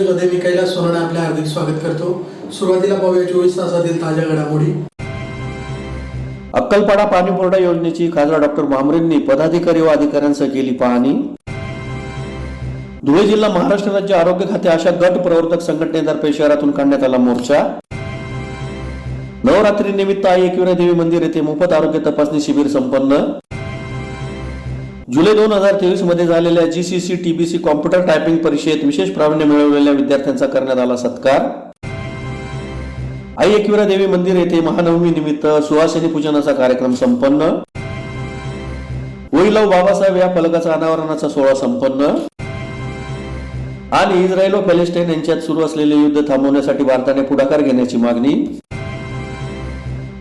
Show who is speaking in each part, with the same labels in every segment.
Speaker 1: मध्ये मी कैलास सोनवणे आपले हार्दिक स्वागत करतो। सुरुवातीला पाहूया 24 तासातील ताज्या घडामोडी।
Speaker 2: अक्कलपाडा पाणीपुरवठा योजनेची खासदार डॉक्टर भामरेंनी पदाधिकारी व अधिकाऱ्यांसह केली पाहणी। धुळे जिल्हा महाराष्ट्र राज्य आरोग्य खाते आशा गट प्रवर्तक संघटनेतर्फे शहरातून काढण्यात आला मोर्चा। नवरात्री निमित्त आई एकविरा देवी मंदिर येथे मोफत आरोग्य तपासणी शिबिर संपन्न। जुलै 2023 मध्ये झालेल्या GCC TBC कॉम्प्युटर टायपिंग परीक्षेत विशेष प्रावीण्य मिळवलेल्या विद्यार्थ्यांचा करण्यात आला सत्कार। आई एकविरा देवी मंदिर येथे महानवमी निमित्त सुहासिनी पूजनाचा कार्यक्रम संपन्न। वैलव बाबासाहेब या फलकाचा अनावरणाचा सोहळा संपन्न। आणि इस्रायल व पॅलेस्टाईन यांच्यात सुरू असलेले युद्ध थांबवण्यासाठी भारताने पुढाकार घेण्याची मागणी।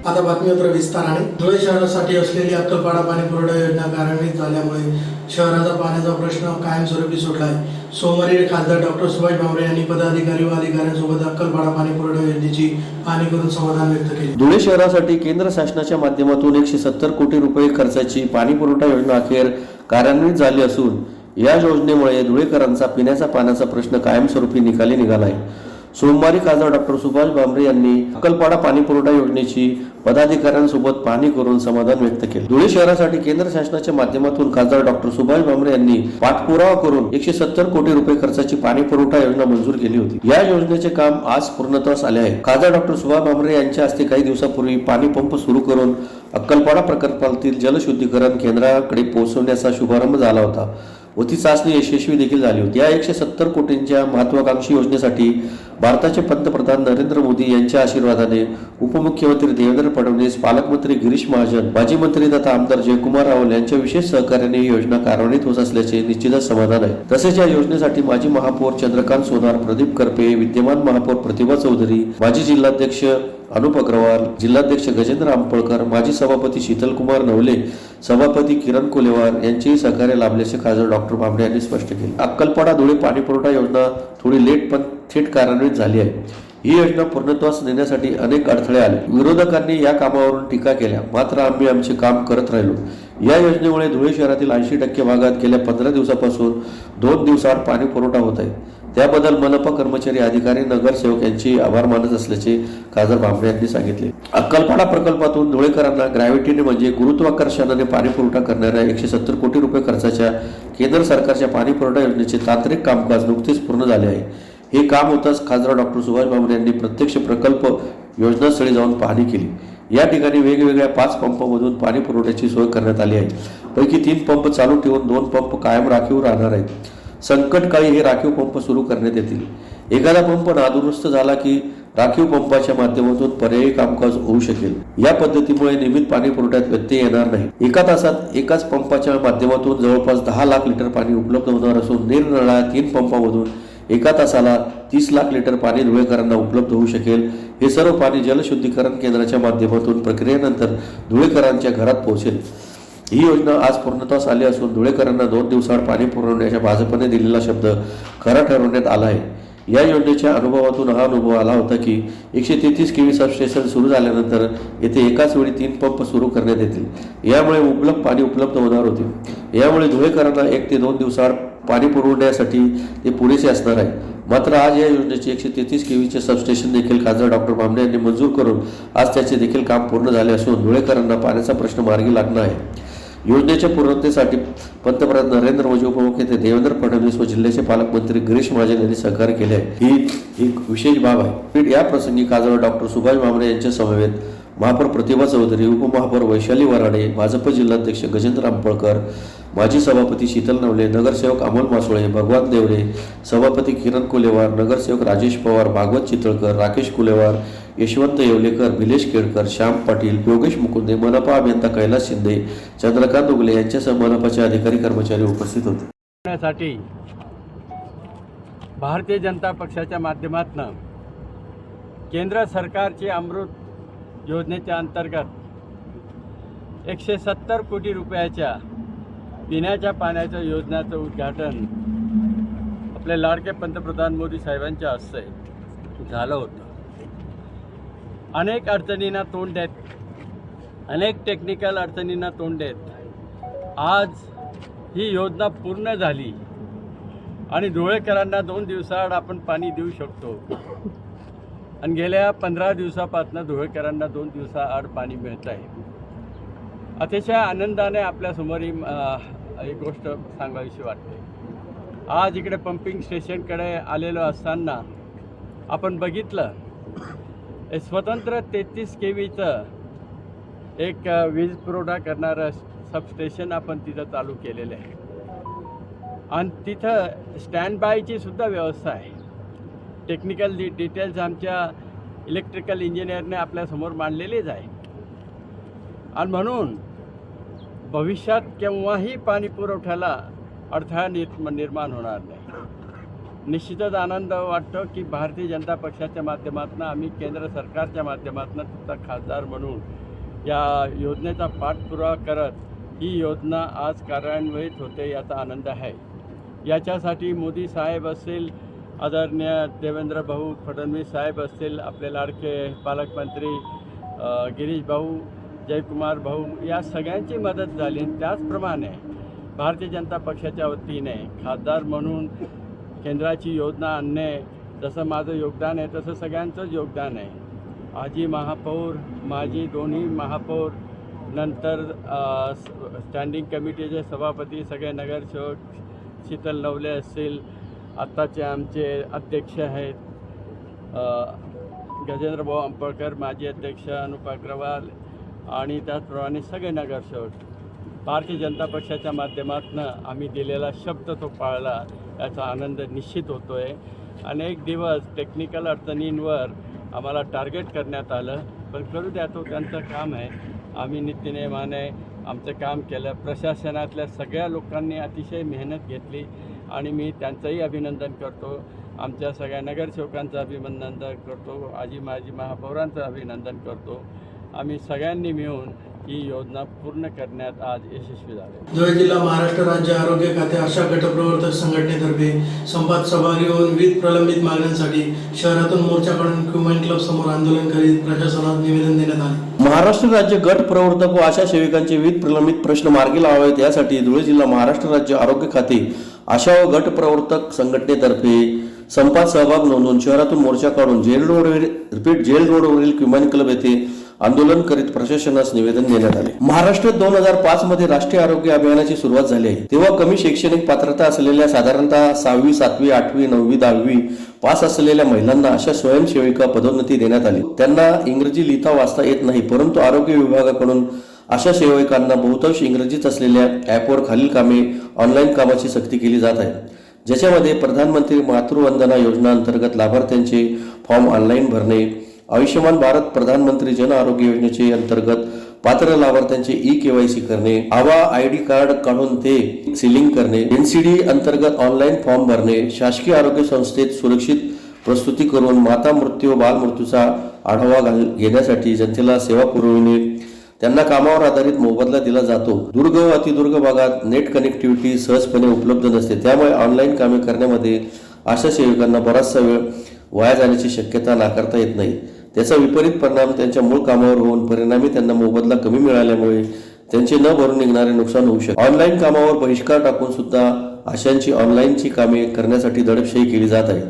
Speaker 1: आता बातमीपत्र विस्ताराने। धुळे शहरासाठी असलेली अक्कलपाडा पाणीपुरवठा योजना कार्यान्वित झाल्यामुळे शहराचा पाण्याचा प्रश्न कायमस्वरूपी सुटला आहे। सोमवारी खासदार डॉक्टर सुभाष भामरे यांनी पदाधिकारी व अधिकाऱ्यांसोबत अक्कलपाडा पाणीपुरवठा योजनेची पाहणी करून समाधान व्यक्त केले।
Speaker 2: धुळे शहरासाठी केंद्र शासनाच्या माध्यमातून 170 कोटी रुपये खर्चाची पाणीपुरवठा योजना अखेर कार्यान्वित झाली असून या योजनेमुळे धुळेकरांचा पिण्याच्या पाण्याचा प्रश्न कायमस्वरूपी निकाली निघाला आहे। सोमवारी खासदार डॉक्टर सुभाष भामरे यांनी अक्कलपाडा पाणीपुरवठा योजनेची पदाधिकाऱ्यांसोबत पाहणी करून समाधान व्यक्त केले। धुळे शहरासाठी केंद्र शासनाच्या माध्यमातून खासदार डॉक्टर सुभाष भामरे यांनी पाठपुरावा करून 170 कोटी रुपये खर्चाची पाणीपुरवठा योजना मंजूर केली होती। या योजनेचे काम आज पूर्णत्वास आले आहे। खासदार डॉक्टर सुभाष भामरे यांच्या हस्ते काही दिवसापूर्वी पाणी पंप सुरू करून अक्कलपाडा प्रकल्पातील जलशुद्धीकरण केंद्राकडे पोहोचवण्याचा शुभारंभ झाला होता व ती चाचणी यशस्वी देखील झाली होती। या 170 कोटींच्या महत्वाकांक्षी योजनेसाठी भारताचे पंतप्रधान नरेंद्र मोदी यांच्या आशीर्वादाने उपमुख्यमंत्री देवेंद्र फडणवीस, पालकमंत्री गिरीश महाजन, माजी मंत्री तथा आमदार जयकुमार रावल यांच्या विशेष सहकार्याने ही योजना कार्यान्वित होत असल्याचे निश्चितच समाधान आहे। तसेच या योजनेसाठी माजी महापौर चंद्रकांत सोनार, प्रदीप करपे, विद्यमान महापौर प्रतिभा चौधरी, माजी जिल्हाध्यक्ष अनुप अग्रवाल, जिल्हाध्यक्ष गजेंद्र आंबळकर, माजी सभापती शीतलकुमार नवले, सभापती किरण कोलेवार यांचेही सहकार्य लाभल्याचे खासदार डॉक्टर भामरे यांनी स्पष्ट केले। अक्कलपाडा धुळे पाणीपुरवठा योजना थोडी लेट पण थेट कार्यान्वित झाली आहे। ही योजना पूर्णत्वास नेण्यासाठी अनेक अडथळे आले। विरोधकांनी या कामावरून टीका केल्या, मात्र आम्ही आमचे काम करत राहिलो। या योजनेमुळे धुळे शहरातील 80% भागात गेल्या 15 दिवसापासून 2 दिवसाआड पाणी पुरवठा होत आहे। त्याबद्दल मनपा कर्मचारी, अधिकारी, नगरसेवक यांचे आभार मानत असल्याचे खासदार भामरे यांनी सांगितले। अक्कलपाडा प्रकल्पातून धुळेकरांना ग्रॅव्हिटीने म्हणजे गुरुत्वाकर्षणाने पाणी पुरवठा करणाऱ्या 170 कोटी रुपये खर्चाच्या केंद्र सरकारच्या पाणी पुरवठा योजनेचे तांत्रिक कामकाज नुकतेच पूर्ण झाले आहे। हे काम होताच खासदार डॉक्टर सुभाष भामरे यांनी प्रत्यक्ष प्रकल्प योजनास्थळी जाऊन पाहणी केली। या ठिकाणी वेगवेगळ्या 5 पंपांमधून पाणी पुरवठ्याची सोय करण्यात आली आहे। पैकी 3 पंप चालू ठेवून 2 पंप कायम राखीव राहणार आहेत। संकटकाळी हे राखीव पंप सुरू करण्यात येतील। एखादा पंप नादुरुस्त झाला की राखीव पंपाच्या माध्यमातून पर्यायी कामकाज होऊ शकेल। या पद्धतीमुळे नियमित पाणी पुरवठ्यात व्यत्यय येणार नाही। एका तासात एकाच पंपाच्या माध्यमातून जवळपास 10 लाख लिटर पाणी उपलब्ध होणार असून निरनिराळ्या 3 पंपामधून एका तासाला 30 लाख लिटर पाणी धुळेकरांना उपलब्ध होऊ शकेल। हे सर्व पाणी जलशुद्धीकरण केंद्राच्या माध्यमातून प्रक्रियेनंतर धुळेकरांच्या घरात पोहोचेल। ही योजना आज पूर्णत्वास आली असून धुळेकरांना 2 दिवसाआड पाणी पुरवण्याच्या भाजपने दिलेला शब्द खरा ठरवण्यात आला आहे। या योजनेच्या अनुभवातून हा अनुभव आला होता की 133 केव्ही सबस्टेशन सुरू झाल्यानंतर येथे एकाच वेळी 3 पंप सुरू करण्यात येतील। यामुळे मुबलक पाणी उपलब्ध होणार होते। यामुळे धुळेकरांना 1 ते 2 दिवसाआड पाणी पुरवण्यासाठी ते पुरेसे असणार आहे। मात्र आज या योजनेचे 133 केव्हीचे सबस्टेशन देखील खासदार डॉक्टर भामरे यांनी मंजूर करून आज त्याचे देखील काम पूर्ण झाले असून धुळेकरांना पाण्याचा प्रश्न मार्गी लागणार आहे। योजनेच्या पूर्णतेसाठी पंतप्रधान नरेंद्र मोदी, उपमुख्यमंत्री देवेंद्र फडणवीस व जिल्ह्याचे पालकमंत्री गिरीश महाजन यांनी सहकार्य केले आहे। ही एक विशेष बाब आहे। या प्रसंगी खासदार डॉक्टर सुभाष भामरे यांच्या समवेत महापौर प्रतिभा चौधरी, उपमहापौर वैशाली वराडे, भाजप जिल्हाध्यक्ष गजेंद्र आंबळकर, माजी सभापती शीतल नवले, नगरसेवक अमोल मासोळे, भगवान देवरे, सभापती किरण कोलेवार, नगरसेवक राजेश पवार, भागवत चितळकर, राकेश कुलेवार, यशवंत येवलेकर, भिलेश केळकर, श्याम पाटील, योगेश मुकुंदे, मनपा अभियंता कैलास शिंदे, चंद्रकांत उगले यांच्यासह मनपाचे अधिकारी कर्मचारी उपस्थित होते।
Speaker 3: भारतीय जनता पक्षाच्या माध्यमातून केंद्र सरकारची अमृत योजनेच्या अंतर्गत 170 कोटी रुपयाच्या पिण्याच्या पाण्याच्या योजनेचं उद्घाटन आपले लाडके पंतप्रधान मोदी साहेबांच्या हस्ते झालं होतं। अनेक अडचणींना तोंड देत, अनेक टेक्निकल अडचणींना तोंड देत आज ही योजना पूर्ण झाली आणि धुळेकरांना 2 दिवसाआड आपण पाणी देऊ शकतो. आणि गेल्या 15 दिवसापासून धुळेकरांना 2 दिवसाआड पाणी मिळत आहे. अतिशय आनंदाने आपल्यासमोर ही गोष्ट सांगावीशी वाटते. आज इकडे पंपिंग स्टेशनकडे आलेलो असताना आपण बघितलं स्वतंत्र 33 KVचं एक वीज पुरवठा करणारं सबस्टेशन आपण तिथं चालू केलेलं आहे. आणि तिथं स्टँड बायची सुद्धा व्यवस्था आहे. टेक्निकल डिटेल्स आमच्या इलेक्ट्रिकल इंजिनियरने आपल्यासमोर मांडलेलेच आहे. आणि म्हणून भविष्यात केव्हाही पाणी पुरवठ्याला अडथळा निर्माण होणार नाही. निश्चितच आनंद वाटतो की भारतीय जनता पक्षाच्या माध्यमातून आम्ही केंद्र सरकारच्या माध्यमातून तुमचा खासदार म्हणून या योजनेचा पाठपुरावा करत ही योजना आज कार्यान्वित होते याचा आनंद आहे. याच्यासाठी मोदी साहेब असतील, आदरणीय देवेंद्र भाऊ फडणवीस साहेब असतील, आपले लाडके पालकमंत्री गिरीश भाऊ, जयकुमार भाऊ, या सगळ्यांची मदत झाली. त्याचप्रमाणे भारतीय जनता पक्षाच्या वतीने खासदार म्हणून केंद्राची योजना आणणे जसं माझं योगदान आहे तसं सगळ्यांचंच योगदान आहे. आजी महापौर, माजी दोन्ही महापौर, नंतर स्टँडिंग कमिटीचे सभापती, सगळे नगरसेवक, शीतल नवले असतील, आत्ताचे आमचे अध्यक्ष आहेत गजेंद्रभाऊ अंपळकर, माजी अध्यक्ष अनुप अग्रवाल, आणि त्याचप्रमाणे सगळे नगरसेवक. भारतीय जनता पक्षाच्या माध्यमातून आम्ही दिलेला शब्द तो पाळला याचा आनंद निश्चित होतो आहे. अनेक दिवस टेक्निकल अडचणींवर आम्हाला टार्गेट करण्यात आलं, पण करू द्या, तो त्यांचं काम आहे. आम्ही नित्यनेमाने आमचं काम केलं. प्रशासनातल्या सगळ्या लोकांनी अतिशय मेहनत घेतली आणि मी त्यांचंही अभिनंदन करतो. आमच्या सगळ्या नगरसेवकांचं अभिनंदन करतो, आजी माजी महापौरांचं अभिनंदन करतो. आम्ही सगळ्यांनी मिळून ही योजना पूर्ण करण्यात आज यशस्वी झाले.
Speaker 1: धुळे जिल्हा महाराष्ट्र राज्य आरोग्य खाते आशा गटप्रवर्तक संघटनेतर्फे संपात सहभागी होऊन विविध प्रलंबित मागण्यांसाठी शहरातून मोर्चा काढून क्युमाइन क्लब समोर आंदोलन करीत प्रशासनात निवेदन देण्यात आले.
Speaker 2: महाराष्ट्र राज्य गट प्रवर्तक व आशा सेविकांचे विविध प्रलंबित प्रश्न मार्गी लावावेत यासाठी धुळे जिल्हा महाराष्ट्र राज्य आरोग्य खाते आशा व गट प्रवर्तक संघटनेतर्फे संपात सहभाग नोंदवून शहरातून मोर्चा काढून जेल रोडवरील क्युमाइन क्लब येथे आंदोलन करीत प्रशासनास निवेदन देण्यात आले. महाराष्ट्रात 2005 मध्ये राष्ट्रीय आरोग्य अभियानाची सुरुवात झाली आहे. तेव्हा कमी शैक्षणिक पात्रता असलेल्या साधारणतः 6वी, 7वी, 8वी, 9वी, 10वी पास असलेल्या महिलांना अशा स्वयंसेविका पदोन्नती देण्यात आली. त्यांना इंग्रजी लिहिता वाचता येत नाही, परंतु आरोग्य विभागाकडून अशा सेविकांना बहुतांश इंग्रजीत असलेल्या ॲपवर खालील कामे ऑनलाईन कामाची सक्ती केली जात आहे, ज्याच्यामध्ये प्रधानमंत्री मातृवंदना योजना अंतर्गत लाभार्थ्यांचे फॉर्म ऑनलाईन भरणे, आयुष्यमान भारत प्रधानमंत्री जन आरोग्य योजनेचे अंतर्गत पात्र लाभार्थ्यांचे KYC करणे, आवा ID कार्ड काढून ते सीलिंग करणे, NCD अंतर्गत ऑनलाईन फॉर्म भरणे, शासकीय आरोग्य संस्थेत सुरक्षित प्रस्तुती करून माता मृत्यू व बाल मृत्यूचा आढावा घेण्यासाठी जनतेला सेवा पुरविणे, त्यांना कामावर आधारित मोबदला दिला जातो. दुर्ग व अतिदुर्ग भागात नेट कनेक्टिव्हिटी सहजपणे उपलब्ध नसते, त्यामुळे ऑनलाईन कामे करण्यामध्ये आशा सेविकांना बराचसा वेळ वाया जाण्याची शक्यता नाकारता येत नाही. त्याचा विपरीत परिणाम त्यांच्या मूळ कामावर होऊन परिणामी त्यांना मोबदला कमी मिळाल्यामुळे त्यांचे न भरून निघणारे नुकसान होऊ शकते. ऑनलाईन कामावर बहिष्कार टाकून सुद्धा आशांची ऑनलाईनची कामे करण्यासाठी दडपशाही केली जात आहे.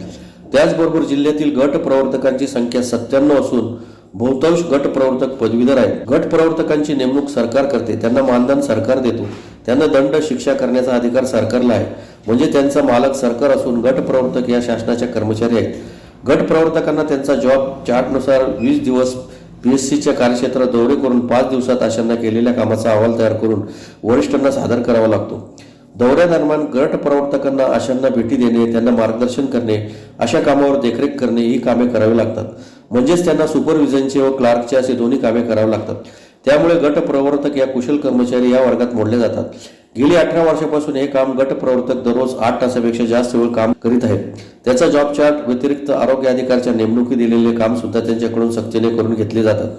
Speaker 2: त्याचबरोबर जिल्ह्यातील गट प्रवर्तकांची संख्या 97 असून बहुतांश गट प्रवर्तक पदवीधर आहेत. गट प्रवर्तकांची नेमणूक सरकार करते, त्यांना मानधन सरकार देतो, त्यांना दंड शिक्षा करण्याचा अधिकार सरकारला आहे. म्हणजे त्यांचा मालक सरकार असून गट प्रवर्तक या शासनाच्या कर्मचारी आहेत. गट प्रवर्तकांना त्यांचा जॉब चार्टनुसार 20 दिवस PSCच्या कार्यक्षेत्रात दौरे करून 5 दिवसात आशांना केलेल्या कामाचा अहवाल तयार करून वरिष्ठांना सादर करावा लागतो. दौऱ्यादरम्यान गट प्रवर्तकांना आशांना भेटी देणे, त्यांना मार्गदर्शन करणे, अशा कामावर देखरेख करणे ही कामे करावी लागतात. म्हणजेच त्यांना सुपरविजनचे व क्लार्कचे असे दोन्ही कामे करावी लागतात. त्यामुळे गट प्रवर्तक या कुशल कर्मचारी या वर्गात मोडले जातात. गेली 18 वर्षापासून हे काम गट प्रवर्तक दररोज 8 तासापेक्षा जास्त वेळ काम करीत आहेत. त्याचा जॉब चार्ट व्यतिरिक्त आरोग्य अधिकाऱ्याच्या नेमणुकी दिलेले काम सुद्धा त्यांच्याकडून सक्तीने करून घेतले जातात.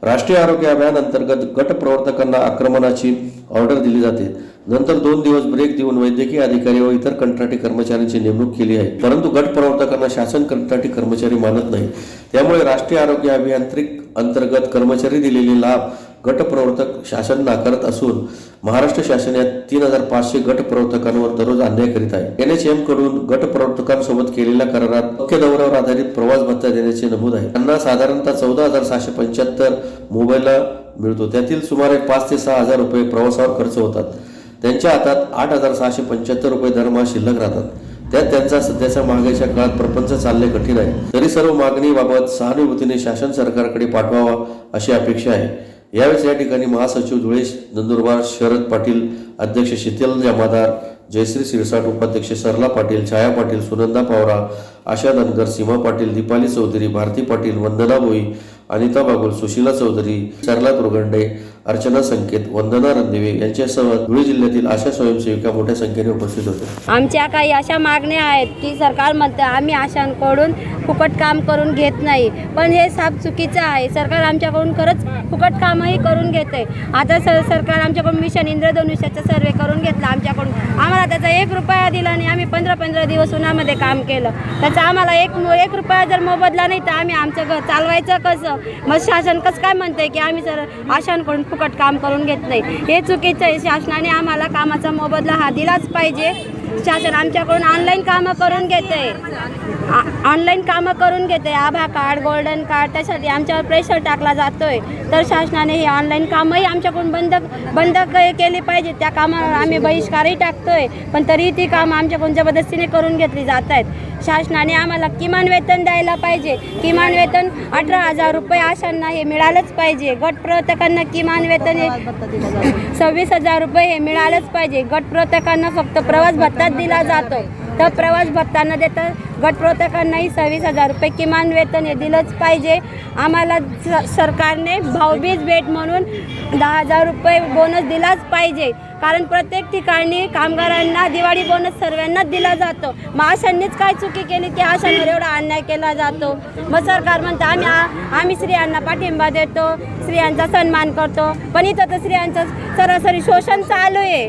Speaker 2: राष्ट्रीय आरोग्य अभियान अंतर्गत गट प्रवर्तकांना आक्रमणाची ऑर्डर दिली जाते. नंतर 2 दिवस ब्रेक देऊन वैद्यकीय अधिकारी व इतर कंत्राटी कर्मचाऱ्यांची नेमणूक केली आहे. परंतु गट प्रवर्तकांना शासन कंत्राटी कर्मचारी मानत नाही. त्यामुळे राष्ट्रीय आरोग्य अभियांत्रिक अंतर्गत कर्मचारी दिलेले लाभ गटप्रवर्तक शासन नाकारत असून महाराष्ट्र शासन या 3,500 गटप्रवर्तकांवर दररोज अन्याय करीत आहे. NHM कडून गटप्रवर्तकांसोबत केलेल्या करारात मुख्य दौऱ्यावर आधारित प्रवास भत्ता देण्याचे नमूद आहे. त्यांना साधारणतः 14,675 मोबाईलला मिळतो. त्यातील सुमारे 5 ते 6 हजार रुपये प्रवासावर खर्च होतात. त्यांच्या हातात 8,675 रुपये दरमहा शिल्लक राहतात. त्यात त्यांचा सध्याच्या महागाईच्या काळात प्रपंच चालणे कठीण आहे. तरी सर्व मागणीबाबत सहानुभूतीने शासन सरकारकडे पाठवावा अशी अपेक्षा आहे. यावेळेस या ठिकाणी महासचिव धुळे नंदुरबार शरद पाटील, अध्यक्ष शीतल जमादार, जयश्री सिरसाट, उपाध्यक्ष सरला पाटील, छाया पाटील, सुनंदा पवारा, आशा धनगर, सीमा पाटील, दीपाली चौधरी, भारती पाटील, वंदना भोई, अनिता बागुल, सुशीला चौधरी, सरला तुरगंडे, अर्चना संकेत, वंदना रणदिवे यांच्यासह धुळे जिल्ह्यातील आशा स्वयंसेविका मोठ्या संख्येने उपस्थित होते.
Speaker 4: आमच्या काही अशा मागण्या आहेत की सरकार म्हणतं आम्ही आशांकडून फुकट काम करून घेत नाही, पण हे साफ चुकीचं आहे. सरकार आमच्याकडून खरंच फुकट कामही करून घेते. आता सरकार आमच्याकडून मिशन इंद्रधनुष्याचा सर्वे करून घेतला आमच्याकडून. आम्हाला त्याचा 1 रुपया दिला नाही. आम्ही 15-15 दिवस उन्हामध्ये काम केलं. त्याचा आम्हाला एक रुपया जर मोबदला नाही तर आम्ही आमचं घर चालवायचं कसं? मग शासन कसं काय म्हणतंय की आम्ही आशांकडून फुकट काम करून घेत नाही? हे चुकीचं आहे. शासनाने आम्हाला कामाचा मोबदला हा दिलाच पाहिजे. शासन आमच्याकडून ऑनलाईन कामं करून घेते. आभा कार्ड, गोल्डन कार्ड, त्यासाठी आमच्यावर प्रेशर टाकला जातोय. तर शासनाने हे ऑनलाईन कामही आमच्याकडून बंद केली पाहिजे. त्या कामावर आम्ही बहिष्कारही टाकतोय, पण तरीही ती कामं आमच्याकडून जबरदस्तीने करून घेतली जात आहेत. शासनाने आम्हाला किमान वेतन द्यायला पाहिजे. किमान वेतन 18,000 रुपये आशांना हे मिळालंच पाहिजे. गटप्रवर्तकांना किमान वेतन 26,000 रुपये हे मिळालंच पाहिजे. गटप्रवर्तकांना फक्त प्रवास भत्ताच दिला जातो. तर प्रवास भत्ता न देता गटप्रवर्तकांनाही 26,000 रुपये किमान वेतन हे दिलंच पाहिजे. आम्हाला सरकारने भाऊबीज भेट म्हणून 10,000 रुपये बोनस दिलाच पाहिजे. कारण प्रत्येक ठिकाणी कामगारांना दिवाळी बोनस सर्वांनाच दिला जातो. मग आशांनीच काय चुकी केली की आशांवर एवढा अन्याय केला जातो? मग सरकार म्हणतं आम्ही स्त्रियांना पाठिंबा देतो, स्त्रियांचा सन्मान करतो, पण इथं तर स्त्रियांचं सरासरी शोषण चालू आहे.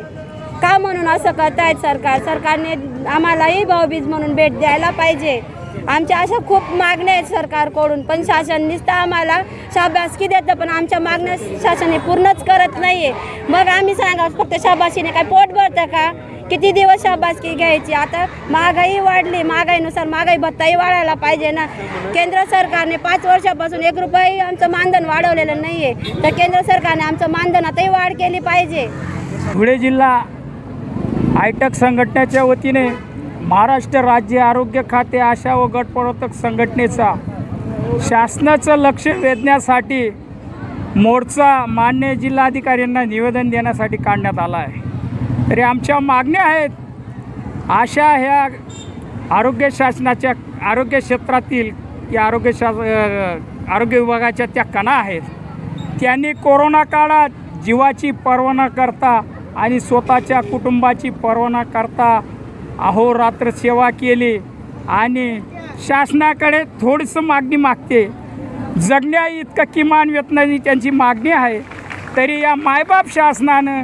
Speaker 4: का म्हणून असं करतायत सरकारने आम्हालाही भाऊबीज म्हणून भेट द्यायला पाहिजे. आमच्या अशा खूप मागण्या आहेत सरकारकडून, पण शासन नुसतं आम्हाला शाबासकी देतं, पण आमच्या मागण्या शासन पूर्णच करत नाही आहे. मग आम्ही सांगा फक्त शाबासकीने काय पोट भरतं का? किती दिवस शाबासकी घ्यायची? आता महागाई वाढली, महागाईनुसार महागाई भत्ताही वाढायला पाहिजे ना. केंद्र सरकारने 5 वर्षापासून 1 रुपयाही आमचं मानधन वाढवलेलं नाही आहे. तर केंद्र सरकारने आमचं मानधनातही वाढ केली पाहिजे.
Speaker 5: धुळे जिल्हा आयटक संघटनेच्या वतीने महाराष्ट्र राज्य आरोग्य खाते आशा व गटप्रवर्तक संघटनेचा शासनाचं लक्ष वेधण्यासाठी मोर्चा मान्य जिल्हाधिकाऱ्यांना निवेदन देण्यासाठी काढण्यात आला आहे. तरी आमच्या मागण्या आहेत. आशा ह्या आरोग्य शासनाच्या आरोग्य क्षेत्रातील या आरोग्य विभागाच्या त्या कणा आहेत. त्यांनी कोरोना काळात जीवाची पर्वा न करता आणि स्वतःच्या कुटुंबाची पर्वा न करता अहोरात्र सेवा केली आणि शासनाकडे थोडीसं मागणी मागते. जगण्या इतकं किमान वेतनाची त्यांची मागणी आहे. तरी या मायबाप शासनानं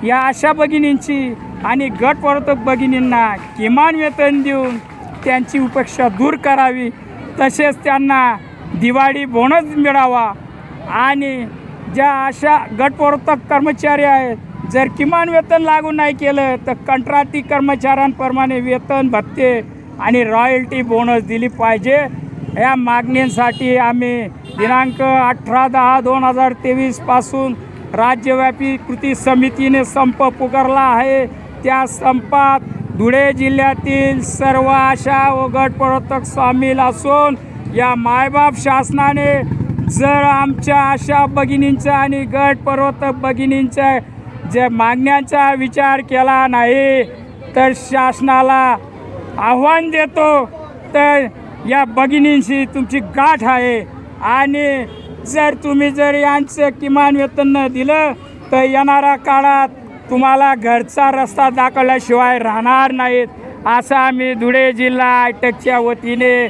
Speaker 5: या आशा भगिनींची आणि गटप्रवर्तक भगिनींना किमान वेतन देऊन त्यांची उपेक्षा दूर करावी. तसेच त्यांना दिवाळी बोनस मिळावा आणि ज्या आशा गटप्रवर्तक कर्मचारी आहेत जर किमान वेतन लागू नाही केलं तर कंत्राटी कर्मचाऱ्यांप्रमाणे वेतन भत्ते आणि रॉयल्टी बोनस दिली पाहिजे. या मागणींसाठी आम्ही दिनांक 18/10/2023 पासून राज्यव्यापी कृती समितीने संप पुकारला आहे. त्या संपात धुळे जिल्ह्यातील सर्व आशा व गटप्रवर्तक सामील असून या मायबाप शासनाने जर आमच्या आशा भगिनींचा आणि गटप्रवर्तक भगिनींच्या जे मागण्यांचा विचार केला नाही तर शासनाला आव्हान देतो तर या भगिनींशी तुमची गाठ आहे आणि जर यांचं किमान वेतन न दिलं तर येणाऱ्या काळात तुम्हाला घरचा रस्ता दाखवल्याशिवाय राहणार नाहीत. असं आम्ही धुळे जिल्हा आयटकच्या वतीने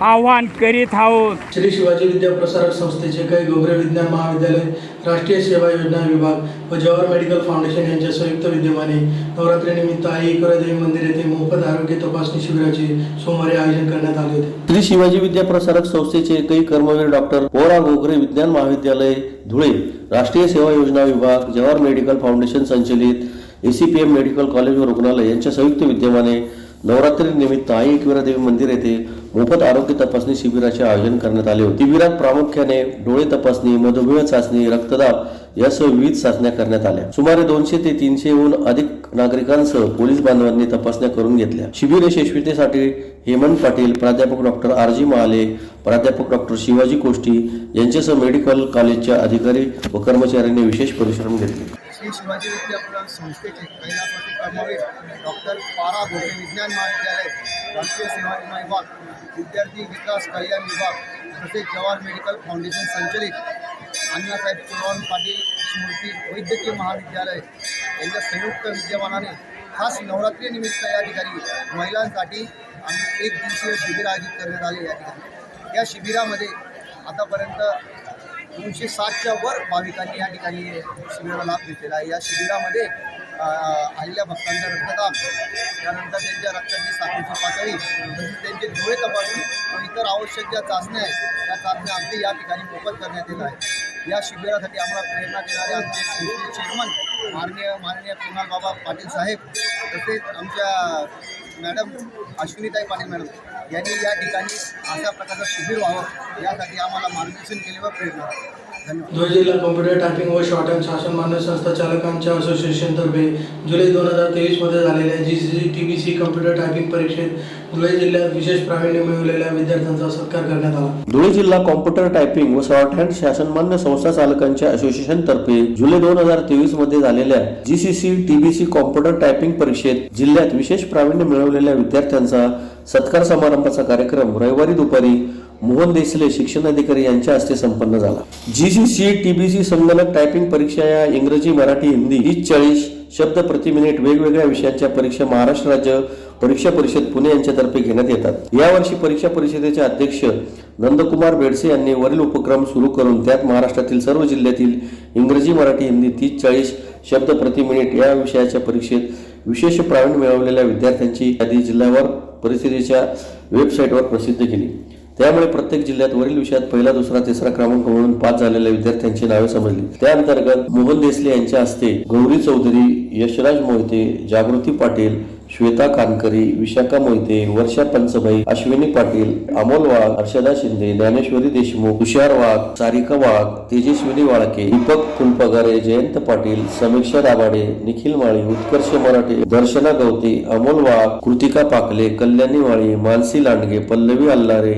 Speaker 5: आवाहन करीत आहोत.
Speaker 1: श्री शिवाजी विद्या प्रसारक संस्थेचे काही घोगरे विज्ञान महाविद्यालय, राष्ट्रीय सेवा योजना विभाग व जवाहर मेडिकल फाउंडेशन यांच्या संयुक्त विद्यमाने नवरात्रीनिमित्त आई एकविरादेवी मंदिर येथे मोफत आरोग्य तपासणी शिबिराचे सोमवारी आयोजन करण्यात आले होते.
Speaker 2: श्री शिवाजी विद्या प्रसारक संस्थेचे एकही कर्मवीर डॉक्टर पोरा घोगरे विज्ञान महाविद्यालय धुळे, राष्ट्रीय सेवा योजना विभाग, जवाहर मेडिकल फाउंडेशन संचलित ACPM मेडिकल कॉलेज व रुग्णालय यांच्या संयुक्त विद्यमाने नवरात्री निमित्त आई एकविरादेवी मंदिर येथे मोफत आरोग्य तपासणी शिबिराचे आयोजन करण्यात आले होते. शिबिरात प्रामुख्याने डोळे तपासणी, मधुमेह चाचणी, रक्तदाब यासह विविध चाचण्या करण्यात आल्या. सुमारे 200 ते 300हून अधिक नागरिकांसह पोलीस बांधवांनी तपासण्या करून घेतल्या. शिबिर यशस्वीतेसाठी हेमंत पाटील, प्राध्यापक डॉक्टर RG महाले, प्राध्यापक डॉक्टर शिवाजी कोष्टी यांच्यासह मेडिकल कॉलेजच्या अधिकारी व कर्मचाऱ्यांनी विशेष परिश्रम घेतले.
Speaker 6: श्री शिवाजी विद्या संस्थेचे कैलासवासी कर्मवीर डॉक्टर पारा घोगरे विज्ञान महाविद्यालय, राष्ट्रीय सेवा योजना विभाग, विद्यार्थी विकास कल्याण विभाग तसेच जवाहर मेडिकल फाउंडेशन संचलित अण्णासाहेब चव्हाण पाटील स्मृती वैद्यकीय महाविद्यालय यांच्या संयुक्त विद्यमानाने खास नवरात्रीनिमित्त या ठिकाणी महिलांसाठी आम्ही एक दिवसीय शिबिर आयोजित करण्यात आले. या ठिकाणी या शिबिरामध्ये आतापर्यंत 260च्या वर भाविकांनी या ठिकाणी शिबिराला लाभ घेतलेला आहे. या शिबिरामध्ये आलेल्या भक्तांचा रक्तदाब, त्यानंतर त्यांच्या रक्ताची साखरेची पातळी, तसेच त्यांचे डोळे तपासणी व इतर आवश्यक ज्या चाचण्या आहेत त्या चाचण्या अगदी या ठिकाणी मोफत करण्यात येत आहे. या शिबिरासाठी आम्हाला प्रेरणा देणारे आमचे संस्थेचे चेअरमन माननीय कुणाल बाबा पाटील साहेब, तसेच आमच्या मॅडम अश्विनीताई पाटील मॅडम यांनी या ठिकाणी अशा प्रकारचं शिबिर व्हावं यासाठी आम्हाला मार्गदर्शन केले व प्रेरणा. धन्यवाद.
Speaker 1: धुळे जिल्हा कॉम्प्युटर टायपिंग व शॉर्ट हँड शासन मान्य संस्था चालकांच्या असोसिएशनतर्फे जुलै 2023 मध्ये झालेल्या GCTBC कॉम्प्युटर टायपिंग परीक्षेत धुळे जिल्ह्यात विशेष प्रावीण्य मिळवलेल्या विद्यार्थ्यांचा सत्कार करण्यात आला.
Speaker 2: धुळे जिल्हा कॉम्प्युटर टायपिंग व शॉर्ट हँड शासनमान्य संस्था चालकांच्या असोसिएशनतर्फे जुलै 2023 मध्ये झालेल्या GCTBC कॉम्प्युटर टायपिंग परीक्षेत जिल्ह्यात विशेष प्रावीण्य मिळवलेल्या विद्यार्थ्यांचा सत्कार समारंभाचा कार्यक्रम रविवारी दुपारी मोहन देसले शिक्षणाधिकारी यांच्या हस्ते संपन्न झाला. GCTBC संगणक टायपिंग परीक्षा या इंग्रजी, मराठी, हिंदी 30-40 शब्द प्रति मिनिट वेगवेगळ्या विषयांच्या परीक्षा महाराष्ट्र राज्य परीक्षा परिषद पुणे यांच्यातर्फे घेण्यात येतात. यावर्षी परीक्षा परिषदेचे अध्यक्ष नंदकुमार बेडसे यांनी वरील उपक्रम सुरू करून त्यात महाराष्ट्रातील सर्व जिल्ह्यातील इंग्रजी, मराठी, हिंदी 30-40 शब्द प्रति मिनिट या विषयाच्या परीक्षेत विशेष प्रावीण्य मिळवलेल्या विद्यार्थ्यांची यादी जिल्हावार परिषदेच्या वेबसाईटवर प्रसिद्ध केली. त्यामुळे प्रत्येक जिल्ह्यात वरील विषयात पहिला, दुसरा, तिसरा क्रमांक म्हणून पास झालेल्या विद्यार्थ्यांची नावे समजली. त्या अंतर्गत मोहन देसले यांच्या हस्ते गौरी चौधरी, यशराज मोहिते, जागृती पाटील, श्वेता कानकरी, विशाखा मोहिते, वर्षा पंचभाई, अश्विनी पाटील, अमोल वाघ, हर्षदा शिंदे, ज्ञानेश्वरी देशमुख, तुषार वाघ, सारिका वाघ, तेजस्विनी वाळके, दीपक फुलपगारे, जयंत पाटील, समीक्षा दाभाडे, निखिल माळी, उत्कर्ष मराठे, दर्शना गवते, अमोल वाघ, कृतिका पाकले, कल्याणी वाळी, मानसी लांडगे, पल्लवी अल्लारे,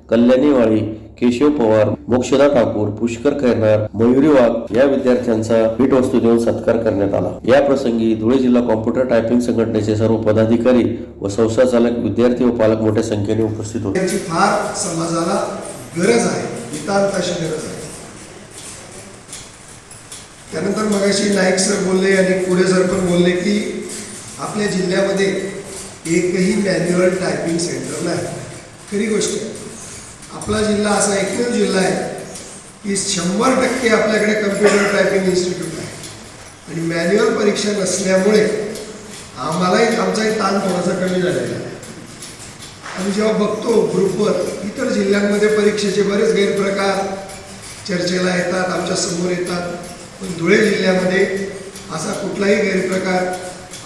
Speaker 2: कल्याणी वाळी, केशव पवार, मोक्षदा ठाकूर, पुष्कर खैरनार, मयुरी वाघ या विद्यार्थ्यांचा भेटवस्तू देऊन सत्कार करण्यात आला. या प्रसंगी धुळे जिल्हा कॉम्प्युटर टायपिंग संघटनेचे सर्व पदाधिकारी व संस्था चालक, विद्यार्थी व पालक मोठ्या संख्येने उपस्थित होते.
Speaker 7: याची फार समाजाला गरज आहे, नितांत अशी गरज आहे. त्यानंतर मगाशी नाईक सर बोलले आणि पुढे सर पण बोलले की आपल्या जिल्ह्यामध्ये एकही मॅन्युअल टायपिंग सेंटर नाही. खरी गोष्ट आहे. आपला जिल्हा असा एकमेव जिल्हा आहे की 100% आपल्याकडे कम्प्युटर टायपिंग इन्स्टिट्यूट आहे आणि मॅन्युअल परीक्षा नसल्यामुळे आम्हालाही आमचाही ताण थोडासा कमी झालेला आहे. आम्ही जेव्हा बघतो ग्रुपवर इतर जिल्ह्यांमध्ये परीक्षेचे बरेच गैरप्रकार चर्चेला येतात, आमच्या समोर येतात, पण धुळे जिल्ह्यामध्ये असा कुठलाही गैरप्रकार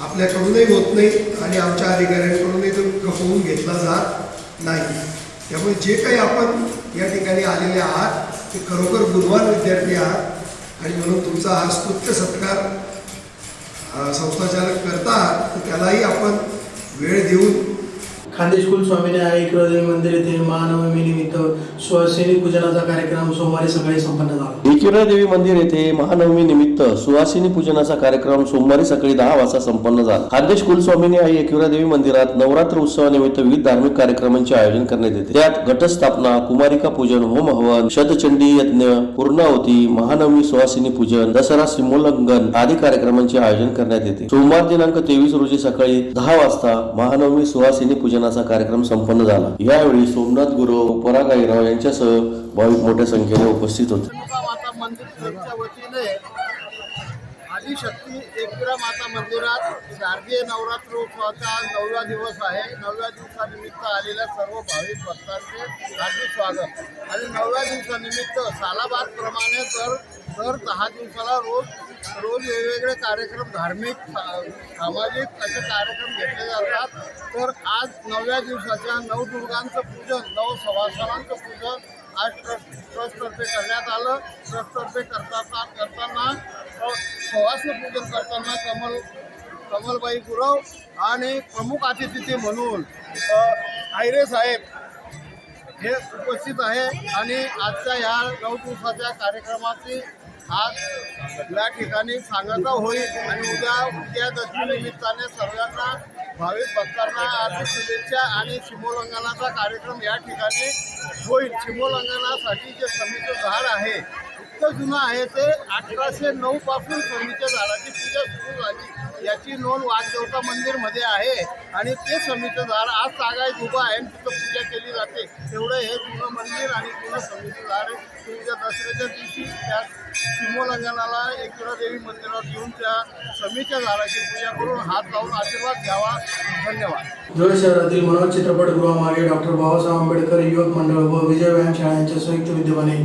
Speaker 7: आपल्याकडूनही होत नाही आणि आमच्या अधिकाऱ्यांकडूनही तो खपवून घेतला जात नाही. त्यामुळे जे काही आपण या ठिकाणी आलेले आहात ते खरोखर गुणवान विद्यार्थी आहात आणि म्हणून तुमचा हा स्तुत्य सत्कार संस्थाचालक करता आहात, तर त्यालाही आपण वेळ देऊन
Speaker 1: खांदे स्कूल स्वामीने आई एकविरादेवी मंदिर येथे महानवमी निमित्त सुहासिनी पूजनाचा कार्यक्रम सोमवारी सकाळी संपन्न झाला.
Speaker 2: एकविरादेवी मंदिर येथे महानवमी निमित्त सुहासिनी पूजनाचा कार्यक्रम सोमवारी सकाळी 10 वाजता संपन्न झाला. खांदे स्कूल स्वामीने आई एकविरादेवी मंदिरात नवरात्र उत्सवानिमित्त विविध धार्मिक कार्यक्रमांचे आयोजन करण्यात येते. त्यात घटस्थापना, कुमारिका पूजन, होम हवन, शतचंडी यज्ञ, पूर्णाहुती, महानवमी सुहासिनी पूजन, दसरा सीमोल्लंघन आदी कार्यक्रमांचे आयोजन करण्यात येते. सोमवार दिनांक 23 रोजी सकाळी 10 वाजता महानवमी सुहासिनी पूजन विसर्जनाचा कार्यक्रम संपन्न झाला। यावेळी सोमनाथ गुरव, पराग आईराव यांच्यासह भाविक मोठ्या संख्येने उपस्थित होते।
Speaker 6: माता मंदिर ट्रस्टच्या वतीने आदिशक्ती एकविरा माता मंदिरात शारदीय नवरात्र उत्सवाचा 9वा दिवस आहे। 9व्या दिवसानिमित्त आलेल्या सर्व भाविक भक्तांचे हार्दिक स्वागत। आणि 9व्या दिवसानिमित्त सालाबादप्रमाणे दर 10 दिवसाला रोज वेगवेगळे कार्यक्रम, धार्मिक, सामाजिक असे कार्यक्रम घेतले जातात। तर आज 9व्या दिवसाच्या नवदुर्गांचं पूजन, नवसवासनांचं पूजन आज ट्रस्टतर्फे करण्यात आलं। ट्रस्टतर्फे करताना सवासण पूजन करताना कमलबाई गुरव आणि प्रमुख अतिथी म्हणून आयरे साहेब हे उपस्थित आहे। आणि आजच्या ह्या 9 दिवसाच्या कार्यक्रमाची आज या ठिकाणी सांगता होईल आणि उद्या दशमी निमित्ताने सर्वांना भाविक भक्तांना आर्थिक शुभेच्छा आणि सीमोल्लंघनाचा कार्यक्रम या ठिकाणी होईल। सीमोल्लंघनासाठी जे समीचं झाड आहे इतकं जुनं आहे, ते 1809 पासून समीच्या झाडाची पूजा सुरू झाली याची नोंद वाघदेवता मंदिरमध्ये आहे। आणि ते समीचं झाड आज तागायत उभं आहे आणि तिथं पूजा केली जाते। तेवढं हे जुनं मंदिर आणि जुनं समीचं झाड आहे। उद्या दसऱ्याच्या दिवशी त्या सीमोल्लंघनाला एकविरा देवी मंदिरावर घेऊन त्या समीच्या झाडाची पूजा करून हात लावून आशीर्वाद घ्यावा। धन्यवाद।
Speaker 1: धुळे शहरातील मनोज चित्रपटगृहामागे डॉक्टर बाबासाहेब आंबेडकर युवक मंडळ व विजय व्यायाम शाळा यांच्या संयुक्त विद्यमाने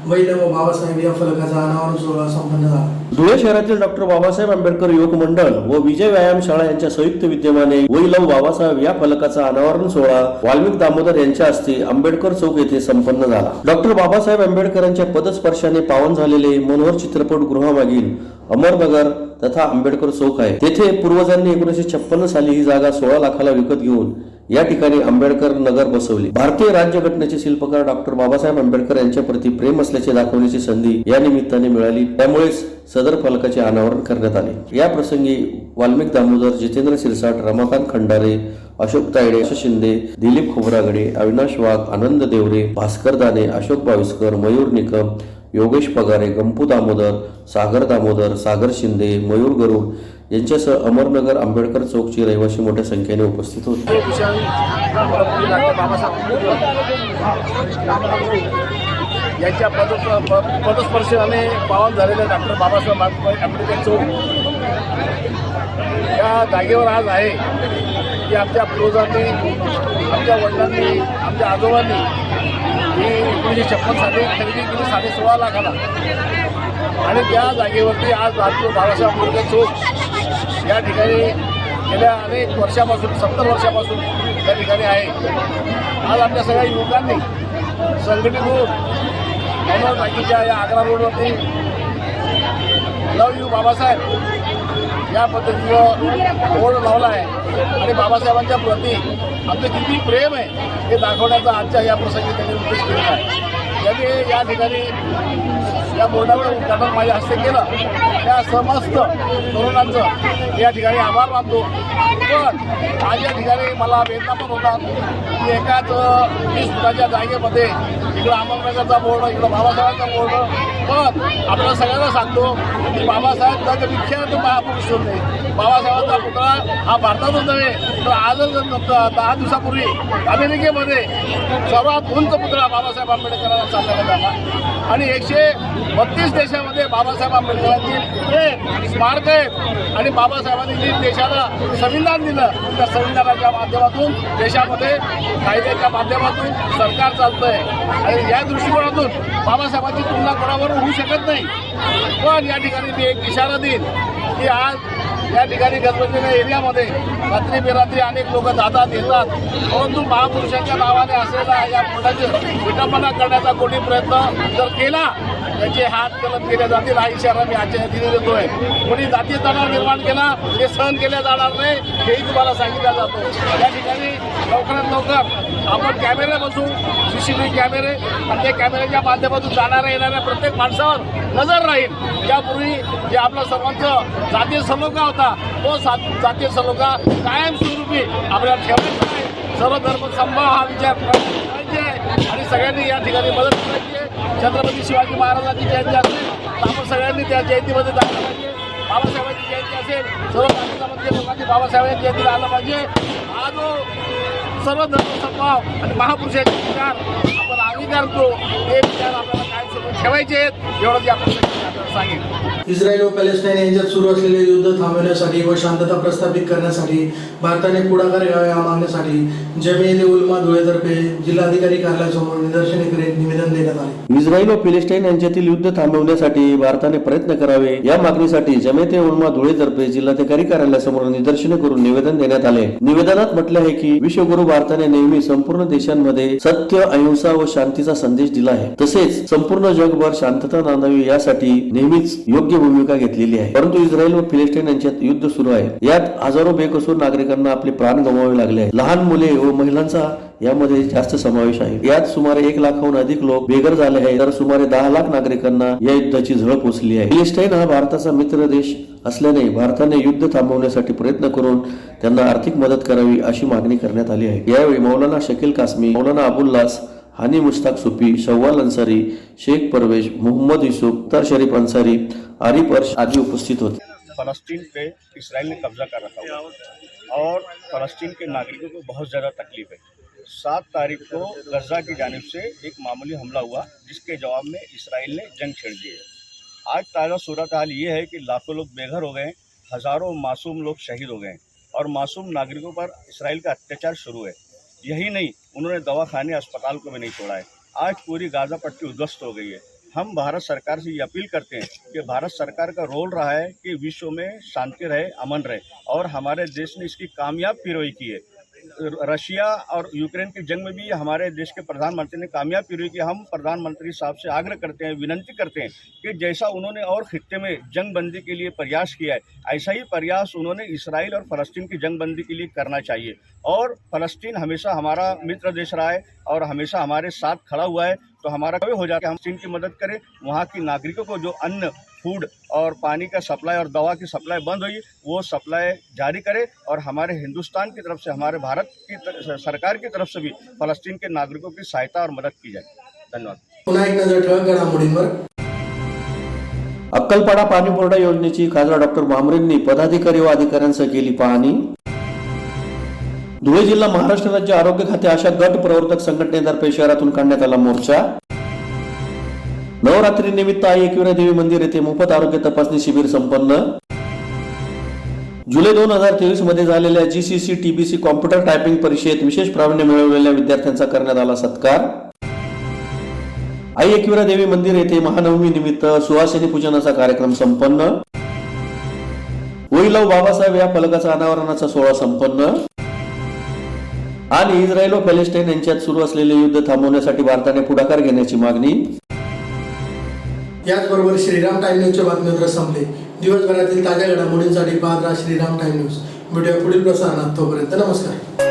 Speaker 1: बैल व बाबासाहेब या फलकाचा अनावरण सोहळा संपन्न झाला।
Speaker 2: धुळे शहरातील डॉक्टर बाबासाहेब आंबेडकर युवक मंडळ व विजय व्यायाम शाळा यांच्या संयुक्त विद्यमाने वै लव बाबासाहेब या फलकाचा अनावरण सोहळा वाल्मिक दामोदर यांच्या हस्ते आंबेडकर चौक येथे संपन्न झाला। डॉक्टर बाबासाहेब आंबेडकरांच्या पदस्पर्शाने पावन झालेले मनोहर चित्रपटगृहामागील अमरनगर तथा आंबेडकर चौक आहे। तेथे पूर्वजांनी 1956 साली ही जागा 16 लाखाला विकत घेऊन या ठिकाणी आंबेडकर नगर बसवली। भारतीय राज्यघटनेचे शिल्पकार डॉक्टर बाबासाहेब आंबेडकर यांच्या प्रति प्रेम असल्याचे दाखवण्याची संधी या निमित्ताने मिळाली, त्यामुळेच सदर फलकाचे अनावरण करण्यात आले। या प्रसंगी वाल्मिक दामोदर, जितेंद्र सिरसाट, रमाकांत खंडारे, अशोक तायडे, अशोक शिंदे, दिलीप खोब्रागडे, अविनाश वाघ, आनंद देवरे, भास्कर दाने, अशोक बाविस्कर, मयूर निकम, योगेश पगारे, गंपू दामोदर, सागर दामोदर, सागर शिंदे, मयूर गरुड यांच्यासह अमरनगर आंबेडकर चौकची रहिवासी मोठ्या संख्येने उपस्थित होते।
Speaker 8: यांच्या पदस्पर्शाने पावन झालेल्या डॉक्टर बाबासाहेब आंबेडकर चौक या जागेवर आज आहे की आमच्या पूर्वजांनी, आमच्या वडिलांनी, आमच्या आजोबांनी ही 1956 साली खरेदी केली 16.5 लाखाला। आणि त्या जागेवरती आज डॉक्टर बाबासाहेब आंबेडकर चौक या ठिकाणी गेल्या अनेक वर्षापासून 70 वर्षापासून त्या ठिकाणी आहे। आज आमच्या सगळ्या युवकांनी संघटित होऊन मनोहर नाकीच्या या आग्रा रोडवरती लव यू बाबासाहेब या पद्धतीचं बोर्ड लावला आहे। आणि बाबासाहेबांच्या प्रती आमचं किती प्रेम आहे हे दाखवण्याचा आजच्या या प्रसंगी त्यांनी उद्देश केला आहे। त्यांनी या ठिकाणी या बोर्डाचं उद्घाटन माझ्या हस्ते केलं। त्या समस्त तरुणांचं या ठिकाणी आभार मानतो। पण आज या ठिकाणी मला वेदना पण होतात की एकाच 20 फुटाच्या जागेमध्ये इकडं अमरनगरचा बोर्ड, इकडं बाबासाहेबांचा बोर्ड। पण आपल्याला सगळ्यांना सांगतो की बाबासाहेब जग विख्यात महापुरुष होते। बाबासाहेबांचा पुतळा हा भारतातच नव्हे तर आजच 10 दिवसापूर्वी अमेरिकेमध्ये सर्वात उंच पुतळा बाबासाहेब आंबेडकरांना चालवला झाला। आणि 132 देशामध्ये बाबासाहेब आंबेडकरांची स्मारक आहे। आणि बाबासाहेबांनी जे देशाला संविधान दिलं त्या संविधानाच्या माध्यमातून देशामध्ये कायद्याच्या माध्यमातून सरकार चालतंय। आणि या दृष्टिकोनातून बाबासाहेबांची तुलना कोणावर होऊ शकत नाही। पण या ठिकाणी मी एक इशारा देईन की आज या ठिकाणी गजबजलेल्या एरियामध्ये रात्री बेरात्री अनेक लोक जातात येतात, परंतु महापुरुषांच्या नावाने असलेला या पोटाची विटंबना करण्याचा कोणी प्रयत्न जर केला त्याचे हात कलम केले जातील हा इशारा मी आजच्या दिली देतोय। कोणी जातीय तणाव निर्माण केला हे सहन केले जाणार नाही हेही तुम्हाला सांगितलं जातो। या ठिकाणी लवकरात लवकर आपण कॅमेरे बसू, CCTV कॅमेरे, आणि त्या कॅमेऱ्याच्या माध्यमातून जाणाऱ्या येणाऱ्या प्रत्येक माणसावर नजर राहील। यापूर्वी जे आपलं सर्वांचं जातीय सलोखा होता तो जातीय सलोखा कायमस्वरूपी आपल्याला ठेवायचा आहे। सर्व धर्म संभाव हा विचार करायचा आहे आणि सगळ्यांनी या ठिकाणी मदत करायची आहे। छत्रपती शिवाजी महाराजांची जयंती असेल तर आपण सगळ्यांनी त्या जयंतीमध्ये जायला पाहिजे। बाबासाहेबांची जयंती असेल सर्व नागरिकांमध्ये लोकांनी बाबासाहेबांच्या जयंतीला आलं पाहिजे। हा जो सर्व धर्मसद्भाव आणि महापुरुषाचे विचार आपण अंगीकारतो. हे विचार आपल्याला काय सोबत ठेवायचे आहेत एवढं जे आपण सांगेन.
Speaker 1: इस्रायल व पॅलेस्टाईन यांच्यात सुरू असलेले युद्ध थांबवण्यासाठी व शांतता प्रस्थापित करण्यासाठी भारताने पुढाकार घ्यावा या मागणीसाठी जमियत उलमा धुळेतर्फे जिल्हाधिकारी कार्यालयासमोर निदर्शने करीत निवेदन देण्यात आले.
Speaker 2: इस्रायल व पॅलेस्टाईन यांच्यातील युद्ध थांबवण्यासाठी भारताने प्रयत्न करावे या मागणीसाठी जमियत उलमा धुळेतर्फे जिल्हाधिकारी कार्यालयासमोर निदर्शने करून निवेदन देण्यात आले. निवेदनात म्हटले आहे की विश्वगुरु भारताने नेहमी संपूर्ण देशांमध्ये सत्य, अहिंसा व शांतीचा संदेश दिला आहे. तसेच संपूर्ण जगभर शांतता नांदावी यासाठी नेहमीच योग्य भूमिका घेतलेली आहे. परंतु इस्रायल व फिलिस्तीन यांच्यात युद्ध सुरू आहे. यात हजारो बेकसूर नागरिकांना आपले प्राण गमावे लागले आहेत. लहान मुले व महिलांचा यामध्ये जास्त समावेश आहे. यात सुमारे 1 लाखाहून अधिक लोक बेघर झाले आहेत, तर सुमारे 10 लाख नागरिकांना या युद्धाची झळ पोचली आहे. फिलिस्तीन हा भारताचा मित्र देश असल्याने भारताने युद्ध थांबवण्यासाठी प्रयत्न करून त्यांना आर्थिक मदत करावी अशी मागणी करण्यात आली आहे. यावेळी मौलाना शकील कासमी, मौलाना अबुल्लास, हानी मुश्ताक सुफी, शव्वाल अंसारी, शेख परवेज, मोहम्मद यूसुफ, तर शरीफ अंसारी, आरिफ अर्श आदि उपस्थित होते.
Speaker 9: फ़लस्तीन पे इसराइल ने कब्जा कर रखा हुआ है और फ़लस्तीन के नागरिकों को बहुत ज़्यादा तकलीफ है. 7 तारीख को गजा की जानिब से एक मामूली हमला हुआ जिसके जवाब में इसराइल ने जंग छेड़ दी है. आज ताज़ा सूरत हाल ये है कि लाखों लोग बेघर हो गए, हज़ारों मासूम लोग शहीद हो गए और मासूम नागरिकों पर इसराइल का अत्याचार शुरू है. यही नहीं, उन्होंने दवाखाने अस्पताल को भी नहीं छोड़ा है. आज पूरी गाज़ा पट्टी उद्ध्वस्त हो गई है. हम भारत सरकार से ये अपील करते हैं कि भारत सरकार का रोल रहा है कि विश्व में शांति रहे, अमन रहे और हमारे देश ने इसकी कामयाब पैरवी की है. रशिया और यूक्रेन की जंग में भी हमारे देश के प्रधानमंत्री ने कामयाब पैरवी की. हम प्रधानमंत्री साहब से आग्रह करते हैं, विनंती करते हैं कि जैसा उन्होंने और खित्ते में जंग बंदी के लिए प्रयास किया है, ऐसा ही प्रयास उन्होंने इसराइल और फ़लस्तीन की जंग बंदी के लिए करना चाहिए. और फ़लस्तीन हमेशा हमारा मित्र देश रहा है और हमेशा हमारे साथ खड़ा हुआ है. तो हमारा कभी हो जाए कि हम चीन की मदद करें. वहाँ की नागरिकों को जो अन्न, फूड और पानी का सप्लाई और दवा की सप्लाई बंद हुई वो सप्लाई जारी करे और हमारे हिंदुस्तान की तरफ से, हमारे भारत की सरकार की तरफ से भी फ़लस्तीन के नागरिकों की सहायता और मदद की जाए. धन्यवाद.
Speaker 1: पुन्हा एक नजर ठेवा घडामोडींवर.
Speaker 2: अक्कलपाडा पाणी पुरवठा योजनेची खासदार डॉक्टर भामरेंनी पदाधिकारी व अधिकाऱ्यांसह केली पाहणी. धुळे जिल्हा महाराष्ट्र राज्य आरोग्य खाते आशा गट प्रवर्तक संघटनेतर्फे शहरातून काढण्यात आला मोर्चा. नवरात्री निमित्त आई एकविरा देवी मंदिर येथे मोफत आरोग्य तपासणी शिबिर संपन्न. जुलै 2023 मध्ये झालेल्या GCC TBC कॉम्प्युटर टायपिंग परीक्षेत विशेष प्रावीण्य मिळवलेल्या विद्यार्थ्यांचा करण्यात आला सत्कार. आई एकविरा देवी मंदिर येथे महानवमी निमित्त सुहासिनी पूजनाचा कार्यक्रम संपन्न. वी लव्ह बाबासाहेब या फलकाचा अनावरणाचा सोहळा संपन्न. आणि इस्रायल व पॅलेस्टाईन यांच्यात सुरू असलेले युद्ध थांबवण्यासाठी भारताने पुढाकार घेण्याची मागणी.
Speaker 1: याचबरोबर श्रीराम टाइम न्यूजच्या बातमीपत्र संपले. दिवसभरातील ताज्या घडामोडींसाठी पाहत राहा श्रीराम टाइम न्यूज. भेटूया पुढील प्रसारणात. तोपर्यंत नमस्कार.